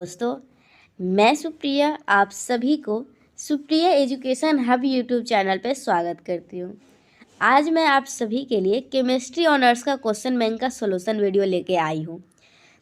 दोस्तों, मैं सुप्रिया आप सभी को Supriya education hub YouTube channel पर स्वागत करती हूँ। आज मैं आप सभी के लिए केमिस्ट्री ऑनर्स का क्वेश्चन बैंक का सॉल्यूशन वीडियो लेके आई हूँ।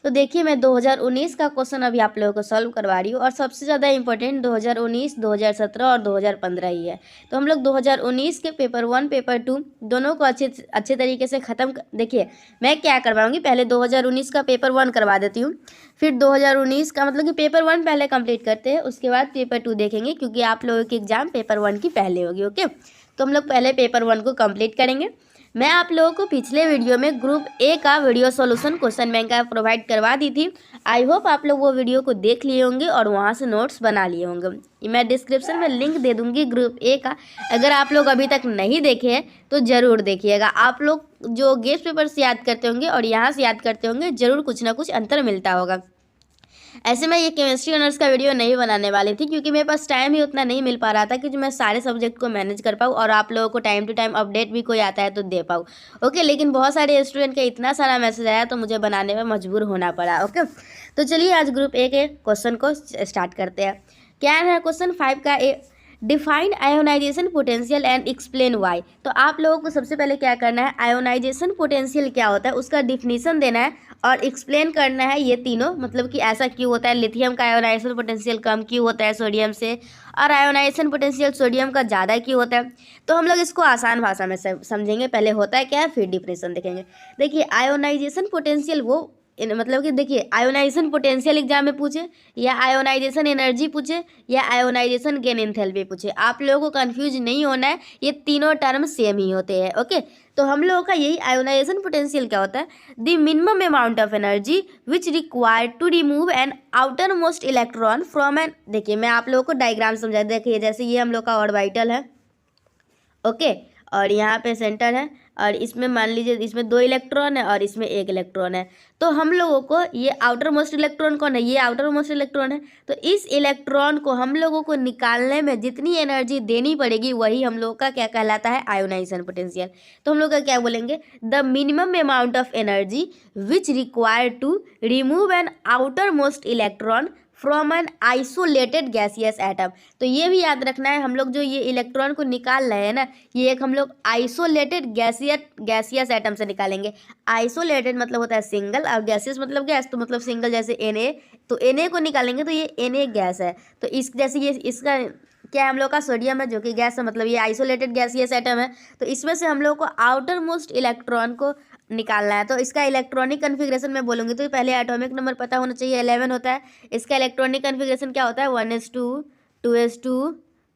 तो देखिए, मैं 2019 का क्वेश्चन अभी आप लोगों को सॉल्व करवा रही हूँ और सबसे ज़्यादा इंपॉर्टेंट 2019, 2017 और 2015 ही है। तो हम लोग 2019 के पेपर 1, पेपर 2 दोनों को अच्छे तरीके से ख़त्म देखिए, मैं क्या करवाऊँगी, पहले 2019 का पेपर 1 करवा देती हूँ, फिर 2019 का मतलब कि पेपर 1 पहले कंप्लीट करते हैं, उसके बाद पेपर 2 देखेंगे, क्योंकि आप लोगों की एग्ज़ाम पेपर 1 की पहले होगी। ओके, तो हम लोग पहले पेपर 1 को कंप्लीट करेंगे। मैं आप लोगों को पिछले वीडियो में ग्रुप ए का वीडियो सॉल्यूशन क्वेश्चन बैंक का प्रोवाइड करवा दी थी। आई होप आप लोग वो वीडियो को देख लिए होंगे और वहाँ से नोट्स बना लिए होंगे। मैं डिस्क्रिप्शन में लिंक दे दूँगी ग्रुप ए का। अगर आप लोग अभी तक नहीं देखे हैं तो ज़रूर देखिएगा। आप लोग जो गेस्ट पेपर से याद करते होंगे और यहाँ से याद करते होंगे, ज़रूर कुछ ना कुछ अंतर मिलता होगा। ऐसे मैं ये केमिस्ट्री ऑनर्स का वीडियो नहीं बनाने वाली थी, क्योंकि मेरे पास टाइम ही उतना नहीं मिल पा रहा था कि जो मैं सारे सब्जेक्ट को मैनेज कर पाऊँ और आप लोगों को टाइम टू टाइम अपडेट भी कोई आता है तो दे पाऊँ। ओके, लेकिन बहुत सारे स्टूडेंट का इतना सारा मैसेज आया तो मुझे बनाने में मजबूर होना पड़ा। ओके, तो चलिए आज ग्रुप ए के क्वेश्चन को स्टार्ट करते हैं। क्या है क्वेश्चन 5 का defined ionization potential and explain why. तो आप लोगों को सबसे पहले क्या करना है, आयोनाइजेशन पोटेंशियल क्या होता है उसका डिफिनीशन देना है और एक्सप्लेन करना है ये तीनों, मतलब कि ऐसा क्यों होता है, लिथियम का आयोनाइजेशन पोटेंशियल कम क्यों होता है सोडियम से, और आयोनाइजेशन पोटेंशियल सोडियम का ज़्यादा क्यों होता है। तो हम लोग इसको आसान भाषा में समझेंगे, पहले होता है क्या है फिर डिफिनीशन देखेंगे। देखिए, आयोनाइजेशन पोटेंशियल वो मतलब कि देखिए, आयोनाइजेशन पोटेंशियल एग्जाम में पूछे या आयोनाइजेशन एनर्जी पूछे या आयोनाइजेशन गेन एंथैल्पी पूछे, आप लोगों को कंफ्यूज नहीं होना है, ये तीनों टर्म सेम ही होते हैं। ओके, तो हम लोगों का यही आयोनाइजेशन पोटेंशियल क्या होता है, the minimum amount of energy which required to remove an outer most electron from an. देखिए, मैं आप लोगों को डायग्राम समझा, देखिए जैसे ये हम लोग का ऑर्बिटल है। ओके, और यहाँ पे सेंटर है और इसमें मान लीजिए इसमें 2 इलेक्ट्रॉन है और इसमें 1 इलेक्ट्रॉन है। तो हम लोगों को ये आउटर मोस्ट इलेक्ट्रॉन कौन है, ये आउटर मोस्ट इलेक्ट्रॉन है। तो इस इलेक्ट्रॉन को हम लोगों को निकालने में जितनी एनर्जी देनी पड़ेगी वही हम लोग का क्या कहलाता है, आयोनाइजेशन पोटेंशियल। तो हम लोग का क्या बोलेंगे, the minimum amount of energy which required to remove an outer most electron from an isolated gaseous atom. तो ये भी याद रखना है, हम लोग जो ये इलेक्ट्रॉन को निकाल रहे हैं ना, ये एक हम लोग आइसोलेटेड गैसियस एटम से निकालेंगे। आइसोलेटेड मतलब होता है सिंगल और गैसियस मतलब गैस, तो मतलब सिंगल, जैसे Na। तो Na को निकालेंगे तो ये Na गैस है। तो इस जैसे ये इसका क्या है, हम लोग का सोडियम है जो कि गैस है, मतलब ये आइसोलेटेड गैसियस एटम है। तो इसमें से हम लोग को आउटर मोस्ट इलेक्ट्रॉन को निकालना है। तो इसका इलेक्ट्रॉनिक कन्फिग्रेशन में बोलूँगी तो पहले एटॉमिक नंबर पता होना चाहिए, 11 होता है। इसका इलेक्ट्रॉनिक कन्फिग्रेशन क्या होता है, 1s2 2s2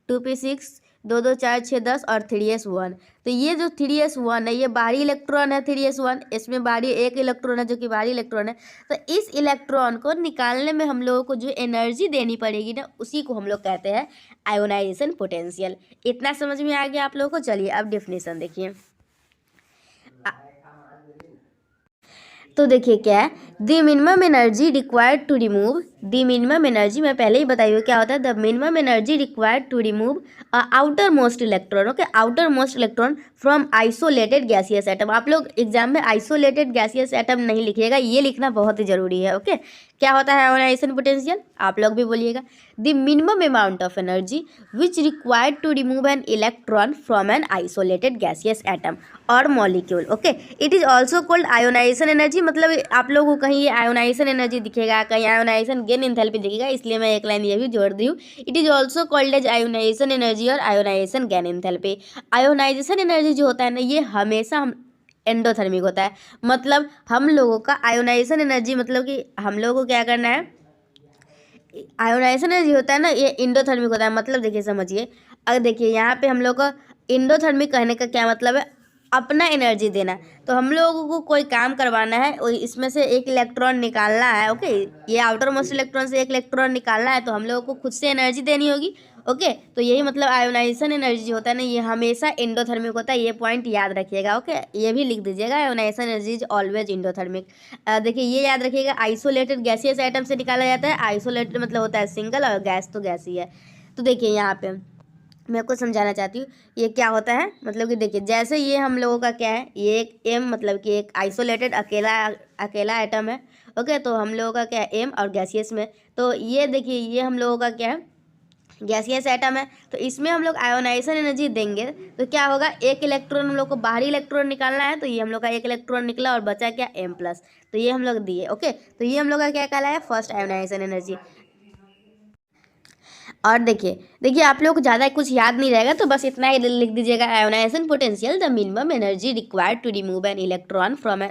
2p6 2 2 4 6 10 और 3s1। तो ये जो 3s1 है ये बाहरी इलेक्ट्रॉन है, 3s1 इसमें बाहरी एक इलेक्ट्रॉन है जो कि बाहरी इलेक्ट्रॉन है। तो इस इलेक्ट्रॉन को निकालने में हम लोगों को जो एनर्जी देनी पड़ेगी ना, उसी को हम लोग कहते हैं आयोनाइजेशन पोटेंशियल। इतना समझ में आ गया आप लोगों को। चलिए अब डिफिनेशन देखिए। तो देखिए क्या है, the minimum energy required to remove, the minimum energy मैं पहले ही बताई हूँ क्या होता है, the minimum energy required to remove outer most electron. Okay, outer most electron from isolated gaseous atom. आप लोग एग्जाम में आइसोलेटेड गैसियस एटम नहीं लिखिएगा, ये लिखना बहुत ही जरूरी है। ओके, क्या होता है आयोनाइजेशन पोटेंशियल, आप लोग भी बोलिएगा, the minimum amount of energy which required to remove an electron from an isolated gaseous atom और molecule. Okay, it is also called ionisation energy. मतलब आप लोगों को कहीं ये आयोनाइजेशन एनर्जी दिखेगा, कहीं आयोनाइजेशन गेन एंथैल्पी दिखेगा, इसलिए मैं एक लाइन ये भी जोड़ दी हूँ। It is also called as ionisation energy और ionisation gain enthalpy. Ionisation energy जो होता है ना, ये हमेशा हम एंडोथर्मिक होता है। मतलब हम लोगों का आयोनाइजेशन एनर्जी, मतलब कि हम लोगों को क्या करना है, आयोनाइजेशन एनर्जी होता है ना, ये इंडोथर्मिक होता है। मतलब देखिए समझिए, अगर देखिए यहाँ पे हम लोग का इंडोथर्मिक कहने का क्या मतलब है, अपना एनर्जी देना। तो हम लोगों को कोई काम करवाना है और इसमें से एक इलेक्ट्रॉन निकालना है। ओके, ये आउटर मोस्ट इलेक्ट्रॉन से एक इलेक्ट्रॉन निकालना है, तो हम लोगों को खुद से एनर्जी देनी होगी। ओके, तो यही मतलब आयोनाइजेशन एनर्जी होता है ना, ये हमेशा इंडोथर्मिक होता है। ये पॉइंट याद रखिएगा। ओके, ये भी लिख दीजिएगा, ionization energy is always endothermic. देखिए ये याद रखिएगा, आइसोलेटेड गैसियस आइटम से निकाला जाता है। आइसोलेटेड मतलब होता है सिंगल और गैस तो गैस ही है। तो देखिए यहाँ पे मैं आपको समझाना चाहती हूँ ये क्या होता है। मतलब कि देखिए जैसे ये हम लोगों का क्या है, ये एक एम मतलब कि एक आइसोलेटेड अकेला एटम है। ओके, तो हम लोगों का क्या है एम, और गैसियस में तो ये देखिए ये हम लोगों का क्या है गैसियस एटम है। तो इसमें हम लोग आयोनाइजेशन एनर्जी देंगे तो क्या होगा, एक इलेक्ट्रॉन हम लोग को बाहरी इलेक्ट्रॉन निकालना है, तो ये हम लोग का एक इलेक्ट्रॉन निकला और बचा क्या एम प्लस, तो ये हम लोग दिए। ओके, तो ये हम लोग का क्या कहलाया फर्स्ट आयोनाइजेशन एनर्जी। और देखिए आप लोग को ज़्यादा कुछ याद नहीं रहेगा, तो बस इतना ही लिख दीजिएगा, ionisation potential the minimum energy required to remove an electron from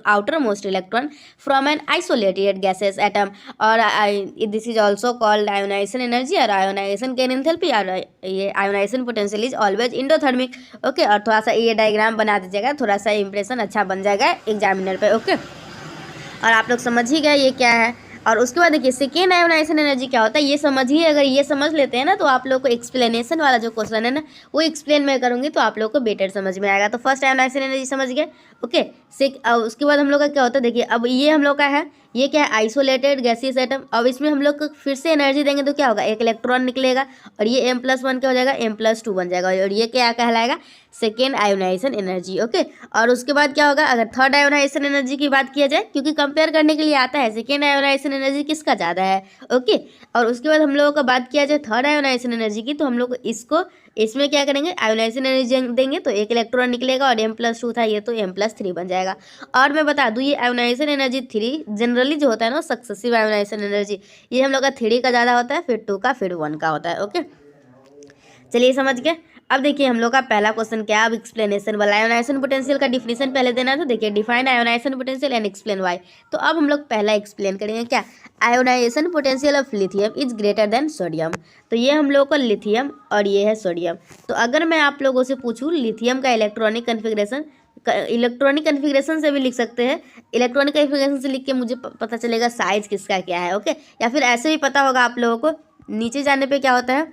outer most electron from an isolated gases atom, और this is also called ionisation energy और आयोनाइजेशन गेन एंथैल्पी, और ये ionisation potential is always endothermic. Okay, और थोड़ा सा ये diagram बना दीजिएगा, थोड़ा सा इंप्रेशन अच्छा बन जाएगा एग्जामिनर पे। ओके, और आप लोग समझ ही गए ये क्या है। और उसके बाद देखिए सेकेंड आयोनाइजेशन एनर्जी क्या होता है ये समझिए, अगर ये समझ लेते हैं ना तो आप लोग को एक्सप्लेनेशन वाला जो क्वेश्चन है ना वो एक्सप्लेन मैं करूँगी तो आप लोग को बेटर समझ में आएगा। तो फर्स्ट आयोनाइजेशन एनर्जी समझ गए। ओके, उसके बाद हम लोग का क्या होता है, देखिए अब ये हम लोग का है, ये क्या है आइसोलेटेड गैसियस एटम। अब इसमें हम लोग को फिर से एनर्जी देंगे तो क्या होगा, एक इलेक्ट्रॉन निकलेगा और ये M+1 क्या हो जाएगा M+2 बन जाएगा, और ये क्या कहलाएगा सेकेंड आयोनाइजेशन एनर्जी। ओके, और उसके बाद क्या होगा, अगर थर्ड आयोनाइजेशन एनर्जी की बात किया जाए, क्योंकि कंपेयर करने के लिए आता है सेकेंड आयोनाइजेशन एनर्जी किसका ज़्यादा है। ओके, और उसके बाद हम लोगों का बात किया जाए थर्ड आयोनाइजेशन एनर्जी की, तो हम लोग इसको इसमें क्या करेंगे आयोनाइजेशन एनर्जी देंगे तो एक इलेक्ट्रॉन निकलेगा और M+2 था ये तो M+3 बन जाएगा। और मैं बता दूँ ये आयोनाइजेशन एनर्जी 3 जनरली जो होता है ना सक्सेसिव आयोनाइजेशन एनर्जी, ये हम लोग का 3 का ज़्यादा होता है, फिर 2 का, फिर 1 का होता है। ओके, चलिए समझ गए। अब देखिए हम लोग का पहला क्वेश्चन क्या है, अब एक्सप्लेनेशन वाला आयोनाइजेशन पोटेंशियल का डिफिनेशन पहले देना है, तो देखिए define ionization potential and explain why. तो अब हम लोग पहला एक्सप्लेन करेंगे क्या, ionization potential of lithium is greater than sodium. तो ये हम लोग को लिथियम और ये है सोडियम। तो अगर मैं आप लोगों से पूछूं लिथियम का इलेक्ट्रॉनिक कन्फिग्रेशन से भी लिख सकते हैं, इलेक्ट्रॉनिक कन्फिग्रेशन से लिख के मुझे पता चलेगा साइज किसका क्या है। ओके, या फिर ऐसे भी पता होगा आप लोगों को, नीचे जाने पे क्या होता है,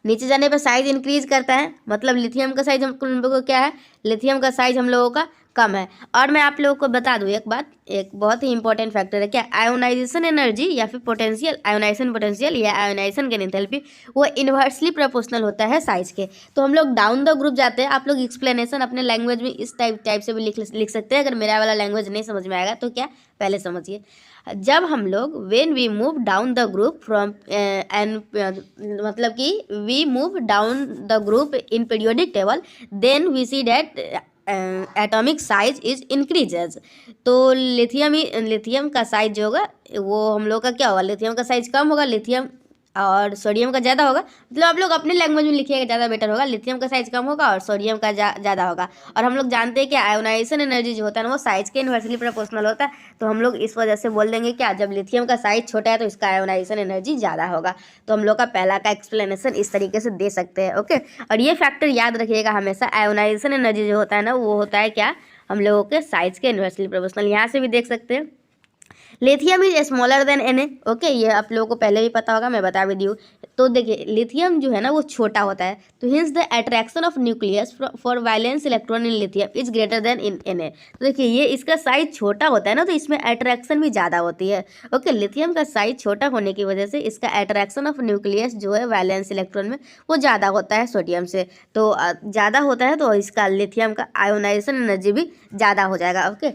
नीचे जाने पर साइज इंक्रीज करता है, मतलब लिथियम का साइज हम लोगों को क्या है, लिथियम का साइज हम लोगों का कम है। और मैं आप लोगों को बता दूं एक बात, एक बहुत ही इंपॉर्टेंट फैक्टर है क्या, आयोनाइजेशन एनर्जी या फिर पोटेंशियल, आयोनाइजेशन पोटेंशियल या आयोनाइजेशन गेन एंथैल्पी वो इन्वर्सली प्रोपोर्शनल होता है साइज के। तो हम लोग डाउन द ग्रुप जाते हैं, आप लोग एक्सप्लेनेशन अपने लैंग्वेज में इस टाइप से भी लिख सकते हैं। अगर मेरा वाला लैंग्वेज नहीं समझ में आएगा तो क्या पहले समझिए, जब हम लोग when we move down the group from an मतलब कि we move down the group in periodic table then we see that atomic size is increases. तो लिथियम का साइज जो होगा वो हम लोग का क्या होगा, लिथियम का साइज कम होगा, लिथियम और सोडियम का ज़्यादा होगा। मतलब आप लोग अपने लैंग्वेज में लिखिएगा ज़्यादा बेटर होगा, लिथियम का साइज कम होगा और सोडियम का ज़्यादा होगा। और हम लोग जानते हैं कि आयोनाइजेशन एनर्जी जो होता है ना वो साइज के इन्वर्सली प्रोपोर्शनल होता है, तो हम लोग इस वजह से बोल देंगे क्या, जब लिथियम का साइज छोटा है तो इसका आयोनाइजेशन एनर्जी ज़्यादा होगा। तो हम लोग का पहला का एक्सप्लेनेशन इस तरीके से दे सकते हैं। ओके, और ये फैक्टर याद रखिएगा हमेशा, आयोनाइजेशन एनर्जी जो होता है ना वो होता है क्या, हम लोगों के साइज के इन्वर्सली प्रोपोर्शनल। यहाँ से भी देख सकते हैं lithium is smaller than Na। Okay, ये आप लोगों को पहले भी पता होगा, मैं बता भी दी हूँ। तो देखिए लिथियम जो है ना वो छोटा होता है, तो hints the attraction of nucleus for valence electron in lithium is greater then in Na। तो देखिए ये इसका साइज छोटा होता है ना, तो इसमें अट्रैक्शन भी ज़्यादा होती है। ओके, लिथियम का साइज छोटा होने की वजह से इसका अट्रैक्शन ऑफ न्यूक्लियस जो है वैलेंस इलेक्ट्रॉन में वो ज़्यादा होता है सोडियम से, तो ज़्यादा होता है तो इसका लिथियम का आयोनाइजेशन एनर्जी भी ज़्यादा हो जाएगा। ओके,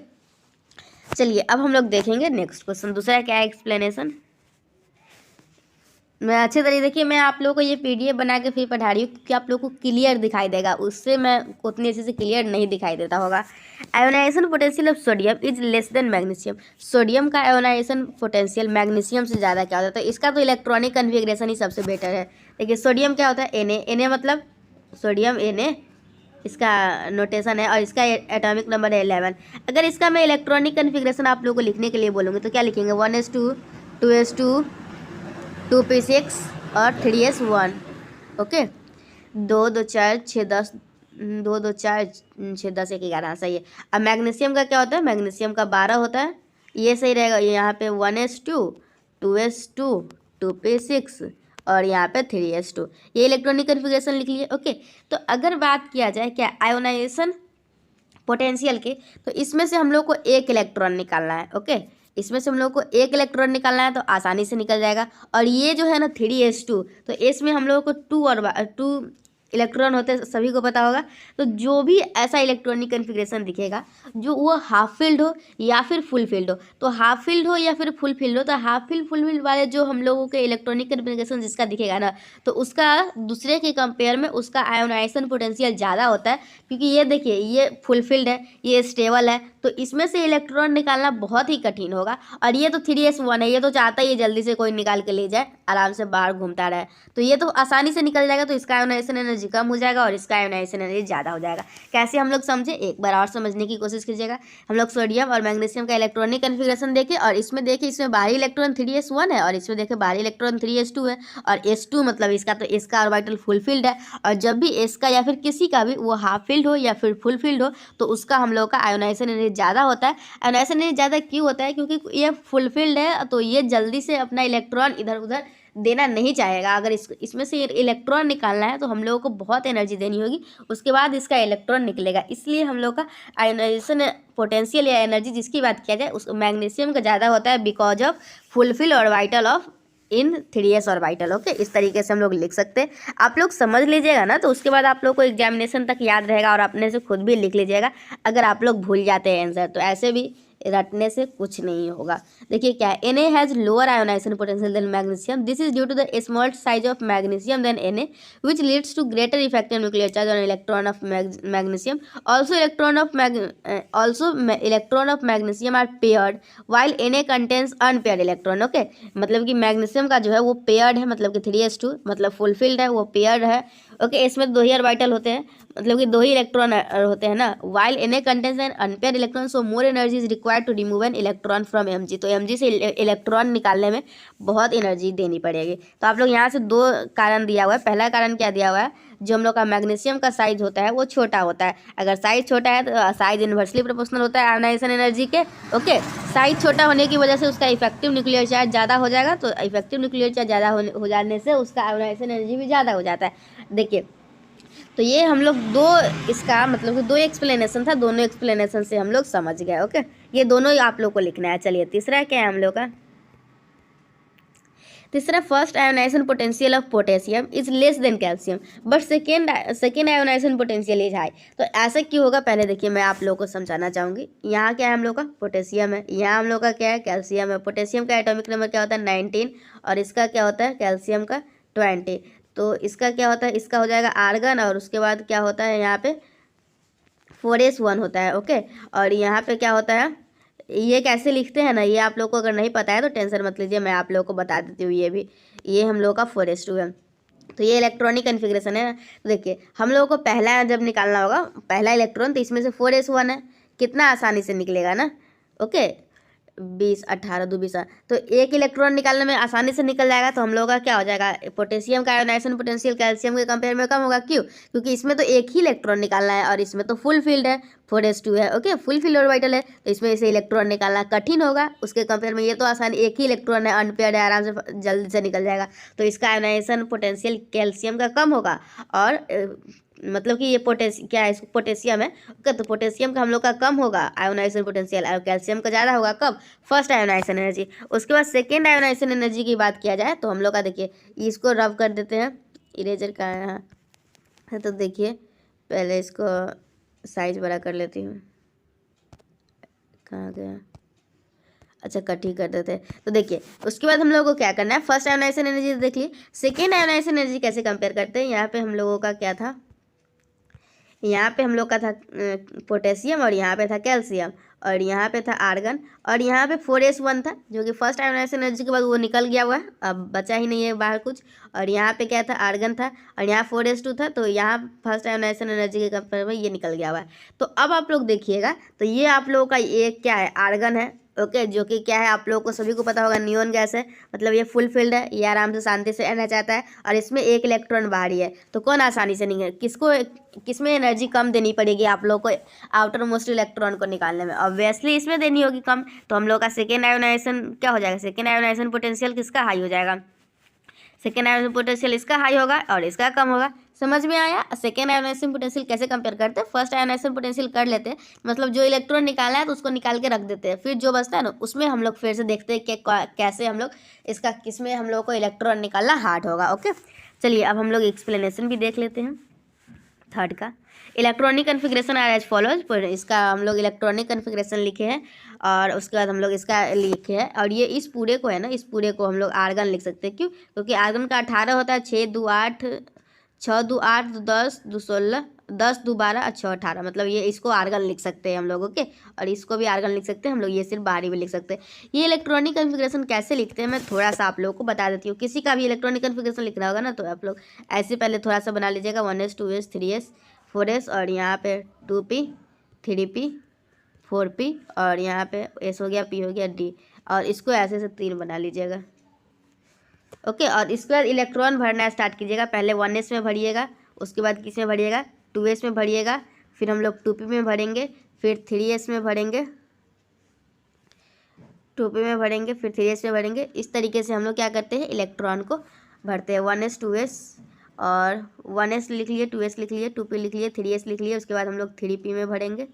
चलिए अब हम लोग देखेंगे नेक्स्ट क्वेश्चन, दूसरा क्या है एक्सप्लेनेशन। मैं अच्छे तरीके देखिए, मैं आप लोगों को ये PDF बना के फिर पढ़ा रही हूँ क्योंकि आप लोगों को क्लियर दिखाई देगा, उससे मैं उतनी अच्छे से क्लियर नहीं दिखाई देता होगा। Ionization potential of sodium is less then magnesium. Sodium का आयोनाइजेशन पोटेंशियल मैग्नीशियम से ज़्यादा क्या होता है, तो इसका तो इलेक्ट्रॉनिक कन्फिग्रेशन ही सबसे बेटर है। देखिए सोडियम क्या होता है Na मतलब सोडियम Na इसका नोटेशन है, और इसका एटॉमिक नंबर है 11। अगर इसका मैं इलेक्ट्रॉनिक कन्फिग्रेशन आप लोगों को लिखने के लिए बोलूँगी तो क्या लिखेंगे, 1s2 2s2 2p6 और 3s1। ओके, 2 2 4 6 10 2 2 4 6 10 1 11 सही है। अब मैग्नीशियम का क्या होता है, मैग्नीशियम का 12 होता है, ये सही रहेगा। यहाँ पे 1s2 2s2 2p6 और यहाँ पे 3s2, ये इलेक्ट्रॉनिक कन्फिग्रेशन लिख लिए। ओके, तो अगर बात किया जाए क्या आयोनाइजेशन पोटेंशियल के, तो इसमें से हम लोग को एक इलेक्ट्रॉन निकालना है। ओके, इसमें से हम लोग को एक इलेक्ट्रॉन निकालना है तो आसानी से निकल जाएगा। और ये जो है ना 3s2, तो इसमें हम लोगों को 2 इलेक्ट्रॉन होते हैं, सभी को पता होगा। तो जो भी ऐसा इलेक्ट्रॉनिक कन्फिग्रेशन दिखेगा जो वो हाफ फील्ड हो या फिर फुल फील्ड हो, तो हाफ फील्ड हो या फिर फुल फील्ड हो, तो हाफ फील्ड फुल फील्ड वाले जो हम लोगों के इलेक्ट्रॉनिक कन्फिग्रेशन जिसका दिखेगा ना, तो उसका दूसरे के कंपेयर में उसका आयोनाइजेशन पोटेंशियल ज़्यादा होता है, क्योंकि ये देखिए ये फुल फील्ड है, ये स्टेबल है, तो इसमें से इलेक्ट्रॉन निकालना बहुत ही कठिन होगा। और ये तो 3s1 है, ये तो चाहता ही है जल्दी से कोई निकाल के ले जाए, आराम से बाहर घूमता रहे, तो ये तो आसानी से निकल जाएगा। तो इसका आयोनाइजेशन एनर्जी कम हो जाएगा और इसका आयोनाइजेशन एनर्जी ज़्यादा हो जाएगा। कैसे हम लोग समझे, एक बार और समझने की कोशिश कीजिएगा। हम लोग सोडियम और मैग्नीशियम का इलेक्ट्रॉनिक कन्फिग्रेशन देखें, और इसमें देखिए इसमें बाहरी इलेक्ट्रॉन 3s1 है और इसमें देखिए बाहरी इलेक्ट्रॉन 3s2 है, और s2 मतलब इसका तो इसका ऑर्बिटल फुल फील्ड है। और जब भी इसका या फिर किसी का भी वो हाफ फील्ड हो या फिर फुल फील्ड हो, तो उसका हम लोग का आयोनाइजेशन एनर्जी ज़्यादा होता है। आयोनाइजेशन एनर्जी ज़्यादा क्यों होता है, क्योंकि ये फुल फील्ड है, तो ये जल्दी से अपना इलेक्ट्रॉन इधर उधर देना नहीं चाहेगा। अगर इसमें से इलेक्ट्रॉन निकालना है तो हम लोगों को बहुत एनर्जी देनी होगी, उसके बाद इसका इलेक्ट्रॉन निकलेगा। इसलिए हम लोग का आयोनाइजेशन पोटेंशियल या एनर्जी जिसकी बात किया जाए उस मैग्नीशियम का ज़्यादा होता है, because of fulfil orbital of in 3s orbital. Okay, इस तरीके से हम लोग लिख सकते हैं। आप लोग समझ लीजिएगा ना, तो उसके बाद आप लोग को एग्जामिनेशन तक याद रहेगा और अपने से खुद भी लिख लीजिएगा। अगर आप लोग भूल जाते हैं आंसर तो ऐसे भी रटने से कुछ नहीं होगा। देखिए क्या है, Na has lower ionization potential than magnesium. This is due to the small size of magnesium than Na, which leads to greater effective nuclear charge on electron of magnesium. Also electron of magnesium are paired while Na contains unpaired electron. Okay, मतलब कि magnesium का जो है वो paired है, मतलब कि 3s2 मतलब फुलफिल्ड है, वो पेयर्ड है। ओके, इसमें दो ही ऑर्बिटल होते हैं, मतलब कि दो ही इलेक्ट्रॉन होते हैं ना। While Na contains an unpaired electron, so more energy is required to remove an electron from Mg। तो Mg से इलेक्ट्रॉन निकालने में बहुत एनर्जी देनी पड़ेगी। तो आप लोग यहाँ से दो कारण दिया हुआ है। पहला कारण क्या दिया हुआ है, जो हम लोग का मैग्नीशियम का साइज होता है वो छोटा होता है। अगर साइज छोटा है तो साइज इन्वर्सली प्रोपोर्शनल होता है आयोनाइजेशन एनर्जी के। ओके, साइज छोटा होने की वजह से उसका इफेक्टिव न्यूक्लियर चार्ज ज़्यादा हो जाएगा, तो इफेक्टिव न्यूक्लियर चार्ज ज़्यादा हो जाने से उसका आयोनाइजेशन एनर्जी भी ज़्यादा हो जाता है। देखिए, तो ये हम लोग दो, इसका मतलब कि दो एक्सप्लेनेशन था, दोनों एक्सप्लेनेशन से हम लोग समझ गए। ओके, ये दोनों ही आप लोग को लिखना है। चलिए तीसरा क्या है हम लोग का, तीसरा first ionization potential of potassium is less than calcium but second ionization potential is high. तो ऐसा क्यों होगा, पहले देखिए मैं आप लोगों को समझाना चाहूँगी। यहाँ क्या है हम लोग का पोटेशियम है, यहाँ हम लोग का क्या है कैल्शियम है। पोटेशियम का एटॉमिक नंबर क्या होता है 19 और इसका क्या होता है कैल्शियम का 20। तो इसका क्या होता है, इसका हो जाएगा आर्गन, और उसके बाद क्या होता है यहाँ पे 4s1 होता है। ओके, और यहाँ पे क्या होता है, ये कैसे लिखते हैं ना, ये आप लोग को अगर नहीं पता है तो टेंशन मत लीजिए, मैं आप लोग को बता देती हूँ। ये हम लोग का 4s2 है। तो ये इलेक्ट्रॉनिक कन्फिग्रेशन है। तो देखिए हम लोगों को पहला जब निकालना होगा पहला इलेक्ट्रॉन, तो इसमें से 4s1 है, कितना आसानी से निकलेगा ना। ओके, 20 18 2 20, तो एक इलेक्ट्रॉन निकालने में आसानी से निकल जाएगा। तो हम लोग का क्या हो जाएगा, पोटेशियम का आयोनाइजेशन पोटेंशियल कैल्शियम के कंपेयर में कम होगा। क्यों, क्योंकि इसमें तो एक ही इलेक्ट्रॉन निकालना है और इसमें तो फुल फील्ड है, 4s2 है। ओके, फुल फील्ड ऑर्बिटल है, तो इसमें से इलेक्ट्रॉन निकालना कठिन होगा। उसके कंपेयर में ये तो आसान, एक ही इलेक्ट्रॉन है, अनपेयर्ड है, आराम से जल्दी से निकल जाएगा। तो इसका आयोनाइजेशन पोटेंशियल कैल्शियम का कम होगा, और मतलब कि ये क्या है, पोटेशियम है। ओके, तो पोटेशियम का हम लोग का कम होगा आयोनाइजेशन पोटेंशियल, और कैल्शियम का ज़्यादा होगा। कब, फर्स्ट आयोनाइजेशन एनर्जी। उसके बाद सेकेंड आयोनाइजेशन एनर्जी की बात किया जाए तो हम लोग का देखिए इसको रब कर देते हैं, इरेजर का है यहाँ। तो देखिए पहले इसको साइज बड़ा कर लेती हूँ, कहाँ गया, अच्छा कट ही कर देते हैं। तो देखिए उसके बाद हम लोगों को क्या करना है, फर्स्ट आयोनाइजेशन एनर्जी देख ली, सेकेंड आयोनाइजेशन एनर्जी कैसे कंपेयर करते हैं। यहाँ पे हम लोगों का क्या था, यहाँ पे हम लोग का था पोटेशियम, और यहाँ पे था कैल्शियम, और यहाँ पे था आर्गन, और यहाँ पे 4s1 था जो कि फर्स्ट आयोनाइजेशन एनर्जी के बाद वो निकल गया हुआ है, अब बचा ही नहीं है बाहर कुछ। और यहाँ पे क्या था, आर्गन था, और यहाँ 4s2 था, तो यहाँ फर्स्ट आयोनाइजेशन एनर्जी के कंपेयर में ये निकल गया हुआ है। तो अब आप लोग देखिएगा, तो ये आप लोगों का ये क्या है, आर्गन है। ओके, जो कि क्या है आप लोगों को सभी को पता होगा, नियॉन गैस है, मतलब ये फुल फील्ड है, ये आराम से शांति से रहना चाहता है, और इसमें एक इलेक्ट्रॉन बाहरी है। तो कौन आसानी से निकल, किसमें एनर्जी कम देनी पड़ेगी आप लोग को आउटर मोस्ट इलेक्ट्रॉन को निकालने में, ऑब्वियसली इसमें देनी होगी कम। तो हम लोग का सेकेंड आयोनाइजेशन क्या हो जाएगा, सेकेंड आयोनाइजेशन पोटेंशियल किसका हाई हो जाएगा, सेकेंड आयोनाइजेशन पोटेंशियल इसका हाई होगा और इसका कम होगा। समझ में आया, सेकेंड आयोनाइजेशन पोटेंशियल कैसे कंपेयर करते हैं, फर्स्ट आयोनाइजेशन पोटेंशियल कर लेते हैं, मतलब जो इलेक्ट्रॉन निकालना है तो उसको निकाल के रख देते हैं, फिर जो बचता है ना उसमें हम लोग फिर से देखते हैं कि कैसे हम लोग किसमें हम लोग को इलेक्ट्रॉन निकालना हार्ड होगा। ओके, चलिए अब हम लोग एक्सप्लेनेशन भी देख लेते हैं। थर्ड का। Electronic configuration are as follows, पर इसका हम लोग इलेक्ट्रॉनिक कन्फिग्रेशन लिखे हैं और उसके बाद हम लोग इसका लिखे हैं। और ये इस पूरे को है ना, इस पूरे को हम लोग आर्गन लिख सकते हैं। क्यों? क्योंकि आर्गन का 18 होता है, 6 2 8, 6 2 8 2 10 2 16, 10 2 12 और 6 18, मतलब ये इसको आर्गन लिख सकते हैं हम लोग। ओके, और इसको भी आर्गन लिख सकते हैं हम लोग, ये सिर्फ बाहरी भी लिख सकते हैं। ये इलेक्ट्रॉनिक कन्फिग्रेशन कैसे लिखते हैं मैं थोड़ा सा आप लोगों को बता देती हूँ। किसी का भी इलेक्ट्रॉनिक कन्फिग्रेशन लिखना होगा ना, तो आप लोग ऐसे पहले थोड़ा सा बना लीजिएगा, 1s 2s 3s 4s और यहाँ पे 2p 3p 4p और यहाँ पे s हो गया, p हो गया, d, और इसको ऐसे से 3 बना लीजिएगा। ओके, और इसके बाद इलेक्ट्रॉन भरना स्टार्ट कीजिएगा। पहले 1s में भरिएगा, उसके बाद किस में भरिएगा, 2s में भरिएगा, फिर हम लोग 2p में भरेंगे, फिर 3s में भरेंगे, 2p में भरेंगे, फिर 3s में भरेंगे। इस तरीके से हम लोग क्या करते हैं, इलेक्ट्रॉन को भरते हैं। 1s 2s और 1s लिख लिए, 2s लिख लिए, 2p लिख लिए, 3s लिख लिए। उसके बाद हम लोग 3p में भरेंगे।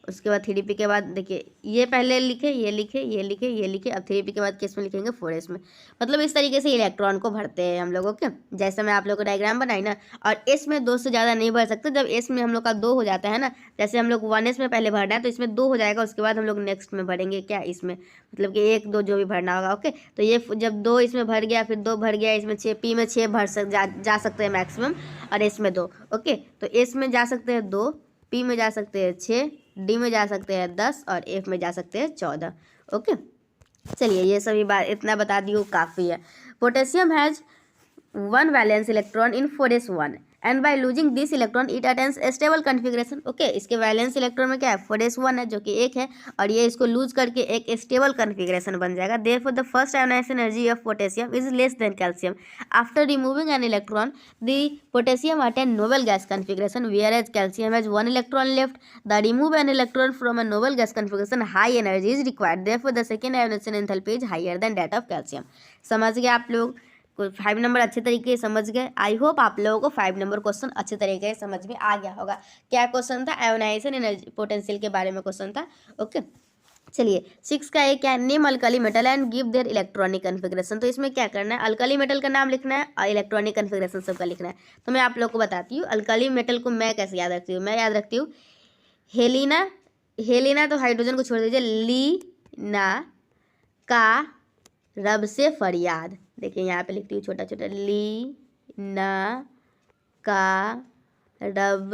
उसके बाद 3p के बाद देखिए ये पहले लिखे, ये लिखे, ये लिखे, ये लिखे, अब 3p के बाद किस में लिखेंगे, 4s में। मतलब इस तरीके से इलेक्ट्रॉन को भरते हैं हम लोग। ओके, जैसे मैं आप लोग को डायग्राम बनाई ना, और s में 2 से ज़्यादा नहीं भर सकते। जब s में हम लोग का 2 हो जाता है ना, जैसे हम लोग 1s में पहले भरना है तो इसमें 2 हो जाएगा, उसके बाद हम लोग नेक्स्ट में भरेंगे क्या, इसमें, मतलब कि 1 2 जो भी भरना होगा। ओके, तो ये जब 2 इसमें भर गया, फिर 2 भर गया, इसमें 6, p में 6 जा सकते हैं मैक्सिमम, और s में 2। ओके, तो s में जा सकते हैं 2, p में जा सकते हैं 6, d में जा सकते हैं 10 और f में जा सकते हैं 14। ओके, चलिए ये सभी बात इतना बता दी काफ़ी है। Potassium has 1 valence electron in 4s1 and by losing this electron it attains stable configuration. Okay, इसके वैलेंस इलेक्ट्रॉन में क्या है, 4s1 है जो कि 1 है, और ये इसको लूज करके एक स्टेबल कन्फिग्रेशन बन जाएगा। Therefore the first ionization energy of potassium is less than calcium. After removing an electron the potassium attain noble gas configuration whereas calcium has 1 electron left. The remove an electron from a noble gas configuration high energy is required. Therefore the second ionization enthalpy is higher than that of calcium. समझ गए आप लोग? 5 number अच्छे तरीके से समझ गए। I hope आप लोगों को 5 नंबर क्वेश्चन अच्छे तरीके से समझ में आ गया होगा। क्या क्वेश्चन था, आयोनाइजेशन एनर्जी पोटेंशियल के बारे में क्वेश्चन था। ओके, चलिए 6 का एक क्या, name alkali metal and give their electronic configuration. तो इसमें क्या करना है, अल्कली मेटल का नाम लिखना है और इलेक्ट्रॉनिक कन्फिग्रेशन सबका लिखना है। तो मैं आप लोग को बताती हूँ अल्कली मेटल को मैं कैसे याद रखती हूँ। मैं याद रखती हूँ हेलिना, हेलिना तो हाइड्रोजन को छोड़ दीजिए, लीना का रब से फरियाद। देखिए यहाँ पे लिखती हूँ छोटा छोटा, ली ना का रब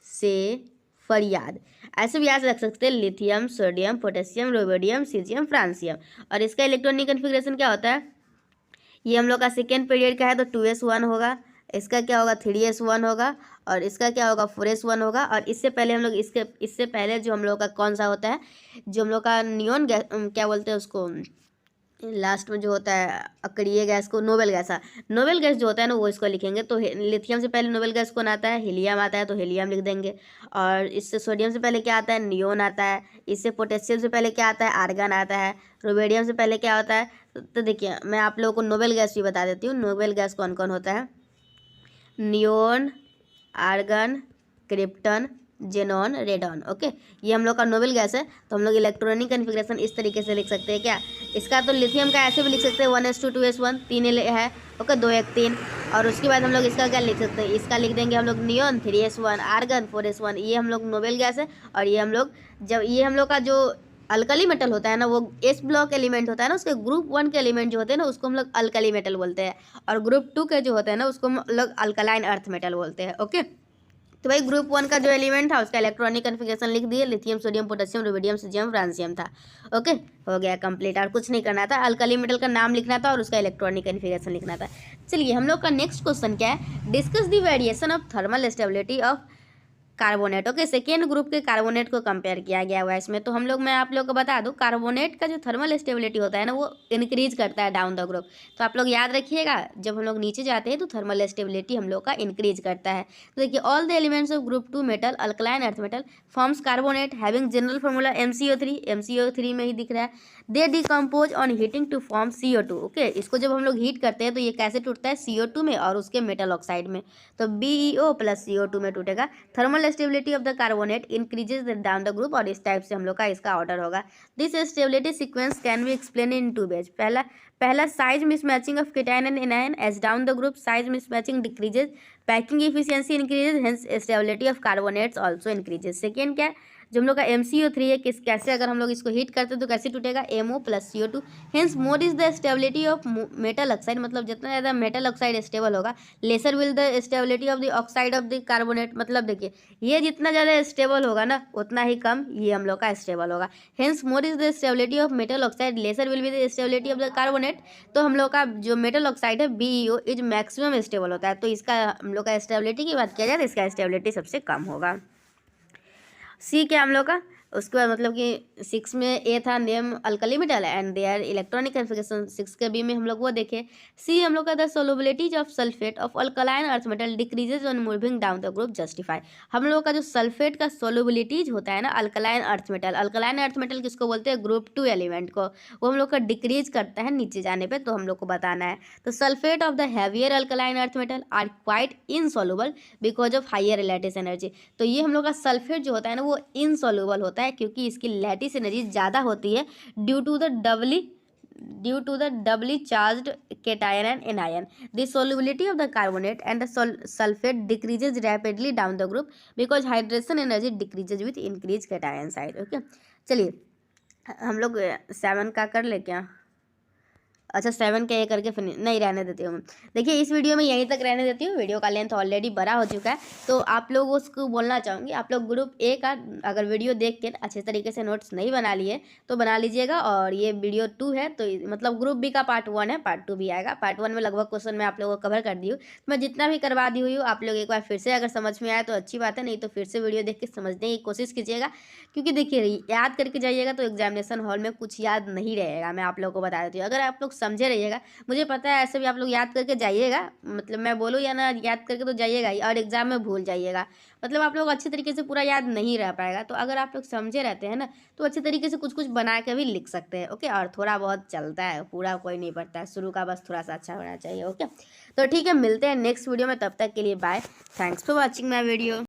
से फरियाद। ऐसे भी याद रख सकते हैं lithium, sodium, potassium, rubidium, caesium, francium. और इसका इलेक्ट्रॉनिक कन्फिग्रेशन क्या होता है, ये हम लोग का सेकेंड पीरियड का है तो 2s1 होगा, इसका क्या होगा 3s1 होगा, और इसका क्या होगा 4s1 होगा। और इससे पहले हम लोग इससे पहले जो हम लोग का कौन सा होता है, जो हम लोग का नियोन गैस क्या बोलते हैं उसको, लास्ट में जो होता है अक्रिय गैस को नोबेल गैस, नोबेल गैस जो होता है ना वो इसको लिखेंगे। तो लिथियम से पहले नोबेल गैस कौन आता है, हीलियम आता है, तो हीलियम लिख देंगे। और इससे सोडियम से पहले क्या आता है, नियोन आता है। इससे पोटेशियम से पहले क्या आता है, आर्गन आता है। रोबेडियम से पहले क्या होता है, तो देखिए मैं आप लोगों को नोबेल गैस भी बता देती हूँ। नोबेल गैस कौन कौन होता है, neon, argon, krypton, xenon, radon. Okay, ये हम लोग का नोबेल गैस है। तो हम लोग इलेक्ट्रॉनिक कन्फिग्रेशन इस तरीके से लिख सकते हैं। क्या इसका, तो लिथियम का ऐसे भी लिख सकते हैं 1s2 2s1, 3 है। ओके, 2 1 3। और उसके बाद हम लोग इसका क्या लिख सकते हैं, इसका लिख देंगे हम लोग नियोन 3s1, आर्गन 4s1। ये हम लोग नोबेल गैस है। और ये हम लोग जब ये हम लोग का जो अल्कली मेटल होता है ना, वो एस ब्लॉक एलिमेंट होता है ना, उसके ग्रुप 1 के एलिमेंट जो होते हैं ना उसको हम लोग अल्कली मेटल बोलते हैं। और ग्रुप 2 के जो होते हैं ना उसको हम लोग अल्कलाइन अर्थ मेटल बोलते हैं। ओके, तो भाई ग्रुप 1 का जो एलिमेंट था उसका इलेक्ट्रॉनिक कन्फिग्रेशन लिख दिए, lithium, sodium, potassium, rubidium, caesium, francium था। ओके, हो गया कंप्लीट। और कुछ नहीं करना था, अल्कली मेटल का नाम लिखना था और उसका इलेक्ट्रॉनिक कन्फिग्रेशन लिखना था। चलिए हम लोग का नेक्स्ट क्वेश्चन क्या है, discuss the variation of thermal stability of carbonate. Okay, second group के कार्बोनेट को कंपेयर किया गया हुआ है इसमें। तो हम लोग, मैं आप लोग को बता दूं, कार्बोनेट का जो थर्मल स्टेबिलिटी होता है ना वो इंक्रीज करता है डाउन द ग्रुप। तो आप लोग याद रखिएगा, जब हम लोग नीचे जाते हैं तो थर्मल स्टेबिलिटी हम लोग का इंक्रीज करता है। तो देखिए all the elements of group 2 metal alkaline earth metal forms carbonate having general formula MCO3, MCO3 में ही दिख रहा है। They decompose on heating to form CO2। Okay, इसको जब हम लोग हीट करते हैं तो ये कैसे टूटता है, CO2 में और उसके मेटल ऑक्साइड में, तो BeO प्लस CO2 में टूटेगा। Thermal stability of the carbonate increases down the group, और इस टाइप से हम लोग का इसका ऑर्डर होगा। This stability sequence can be explain in 2 ways. पहला size mismatching of cation and anion, as down the group size mismatching decreases, packing efficiency increases, hence stability of carbonates also increases. Second क्या है, जो हम लोग का MCO3 है, कैसे अगर हम लोग इसको हीट करते हैं तो कैसे टूटेगा, MO plus CO2। Hence more is the stability of metal oxide, मतलब जितना ज़्यादा मेटल ऑक्साइड स्टेबल होगा, laser will the stability of the oxide of the carbonate. मतलब देखिए, ये जितना ज़्यादा स्टेबल होगा ना, उतना ही कम ये हम लोग का स्टेबल होगा। Hence more is the stability of metal oxide, laser will be the stability of the carbonate. तो हम लोग का जो मेटल ऑक्साइड है BeO इज मैक्सिमम स्टेबल होता है, तो इसका हम लोग का स्टेबिलिटी की बात किया जाए तो इसका स्टेबिलिटी सबसे कम होगा। सी क्या हम लोग का, उसके बाद मतलब कि 6 में A था name alkali metal and their electronic configuration. 6 के B में हम लोग वो देखे। सी हम लोग का the solubilities of sulphate of alkaline earth metal decreases on moving down the group justify. हम लोग का जो सल्फेट का सोलबिलिटीज होता है ना अल्कलाइन अर्थ मेटल किसको बोलते हैं, ग्रुप 2 एलिमेंट को, वो हम लोग का डिक्रीज करता है नीचे जाने पर, तो हम लोग को बताना है। तो sulphate of the heavier alkaline earth metal are quite insoluble because of higher lattice energy. तो ये हम लोग का सल्फेट जो होता है ना वो इनसॉल्युबल होता है क्योंकि इसकी लैटिस एनर्जी ज़्यादा होती है due to the doubly charged cation and anion. The solubility of the carbonate and the sulfate decreases rapidly down the group because hydration energy decreases with increased cation side। Okay, चलिए हम लोग 7 का कर ले क्या, अच्छा 7 का ये करके फिर नहीं रहने देती हूँ। देखिए इस वीडियो में यहीं तक रहने देती हूँ, वीडियो का लेंथ ऑलरेडी बड़ा हो चुका है, तो आप लोग उसको बोलना चाहूँगी, आप लोग ग्रुप A का अगर वीडियो देख के अच्छे तरीके से नोट्स नहीं बना लिए तो बना लीजिएगा, और ये वीडियो 2 है तो मतलब ग्रुप B का पार्ट 1 है, पार्ट 2 भी आएगा। पार्ट 1 में लगभग क्वेश्चन मैं आप लोगों को कवर कर दी हूँ, मैं जितना भी करवा दी हुई हूँ आप लोग एक बार फिर से अगर समझ में आए तो अच्छी बात है, नहीं तो फिर से वीडियो देख के समझने की कोशिश कीजिएगा, क्योंकि देखिए याद करके जाइएगा तो एग्जामिनेशन हॉल में कुछ याद नहीं रहेगा। मैं आप लोग को बता देती हूँ, अगर आप लोग समझे रहिएगा, मुझे पता है ऐसे भी आप लोग याद करके जाइएगा, मतलब मैं बोलूँ या ना याद करके तो जाइएगा ही, और एग्जाम में भूल जाइएगा, मतलब आप लोग अच्छे तरीके से पूरा याद नहीं रह पाएगा। तो अगर आप लोग समझे रहते हैं ना तो अच्छे तरीके से कुछ कुछ बना के भी लिख सकते हैं। ओके, और थोड़ा बहुत चलता है, पूरा कोई नहीं पड़ता है, शुरू का बस थोड़ा सा अच्छा होना चाहिए। ओके, तो ठीक है, मिलते हैं नेक्स्ट वीडियो में, तब तक के लिए bye, thanks for watching my video.